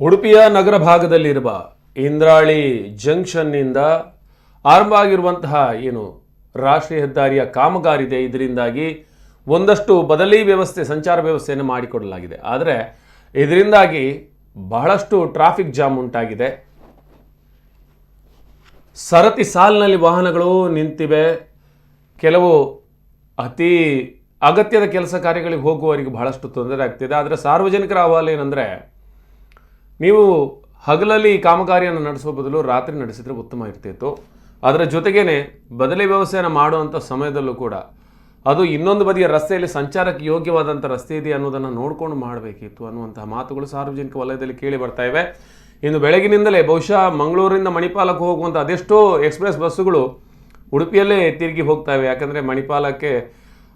ಉಡುಪಿಯ ನಗರ ಭಾಗದಲ್ಲಿರುವ ಇಂದ್ರಾಳಿ ಜಂಕ್ಷನ್ನಿಂದ ಆರಂಭ ಆಗಿರುವಂತಹ ಏನು ರಾಷ್ಟ್ರೀಯ ಹೆದ್ದಾರಿಯ ಕಾಮಗಾರಿ ಇದೆ. ಇದರಿಂದಾಗಿ ಒಂದಷ್ಟು ಬದಲಿ ವ್ಯವಸ್ಥೆ, ಸಂಚಾರ ವ್ಯವಸ್ಥೆಯನ್ನು ಮಾಡಿಕೊಡಲಾಗಿದೆ. ಆದರೆ ಇದರಿಂದಾಗಿ ಬಹಳಷ್ಟು ಟ್ರಾಫಿಕ್ ಜಾಮ್ ಉಂಟಾಗಿದೆ. ಸರತಿ ಸಾಲಿನಲ್ಲಿ ವಾಹನಗಳು ನಿಂತಿವೆ. ಕೆಲವು ಅತಿ ಅಗತ್ಯದ ಕೆಲಸ ಕಾರ್ಯಗಳಿಗೆ ಹೋಗುವವರಿಗೆ ಬಹಳಷ್ಟು ತೊಂದರೆ ಆಗ್ತಿದೆ. ಆದರೆ ಸಾರ್ವಜನಿಕರ ಅಹವಾಲು ಏನಂದರೆ, ನೀವು ಹಗಲಲ್ಲಿ ಕಾಮಗಾರಿಯನ್ನು ನಡೆಸುವ ಬದಲು ರಾತ್ರಿ ನಡೆಸಿದರೆ ಉತ್ತಮ ಇರ್ತಿತ್ತು. ಅದರ ಜೊತೆಗೇ ಬದಲಿ ವ್ಯವಸ್ಥೆಯನ್ನು ಮಾಡುವಂಥ ಸಮಯದಲ್ಲೂ ಕೂಡ ಅದು ಇನ್ನೊಂದು ಬದಿಯ ರಸ್ತೆಯಲ್ಲಿ ಸಂಚಾರಕ್ಕೆ ಯೋಗ್ಯವಾದಂಥ ರಸ್ತೆ ಇದೆ ಅನ್ನೋದನ್ನು ನೋಡಿಕೊಂಡು ಮಾಡಬೇಕಿತ್ತು ಅನ್ನುವಂತಹ ಮಾತುಗಳು ಸಾರ್ವಜನಿಕ ವಲಯದಲ್ಲಿ ಕೇಳಿ ಬರ್ತಾ ಇವೆ. ಇನ್ನು ಬೆಳಗಿನಿಂದಲೇ ಬಹುಶಃ ಮಂಗಳೂರಿನಿಂದ ಮಣಿಪಾಲಕ್ಕೆ ಹೋಗುವಂಥ ಅದೆಷ್ಟೋ ಎಕ್ಸ್ಪ್ರೆಸ್ ಬಸ್ಸುಗಳು ಉಡುಪಿಯಲ್ಲೇ ತಿರುಗಿ ಹೋಗ್ತಾ ಇವೆ. ಯಾಕಂದರೆ ಮಣಿಪಾಲಕ್ಕೆ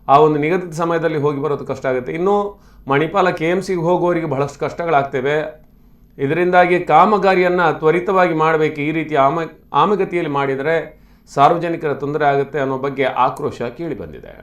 ಆ ಒಂದು ನಿಗದಿತ ಸಮಯದಲ್ಲಿ ಹೋಗಿ ಬರೋದು ಕಷ್ಟ ಆಗುತ್ತೆ. ಇನ್ನು ಮಣಿಪಾಲ KMCಗೆ ಹೋಗುವವರಿಗೆ ಬಹಳಷ್ಟು ಕಷ್ಟಗಳಾಗ್ತವೆ. ಇದರಿಂದಾಗಿ ಕಾಮಗಾರಿಯನ್ನು ತ್ವರಿತವಾಗಿ ಮಾಡಬೇಕು. ಈ ರೀತಿ ಆಮೆಗತಿಯಲ್ಲಿ ಮಾಡಿದರೆ ಸಾರ್ವಜನಿಕರ ತೊಂದರೆ ಆಗುತ್ತೆ ಅನ್ನೋ ಬಗ್ಗೆ ಆಕ್ರೋಶ ಕೇಳಿ ಬಂದಿದೆ.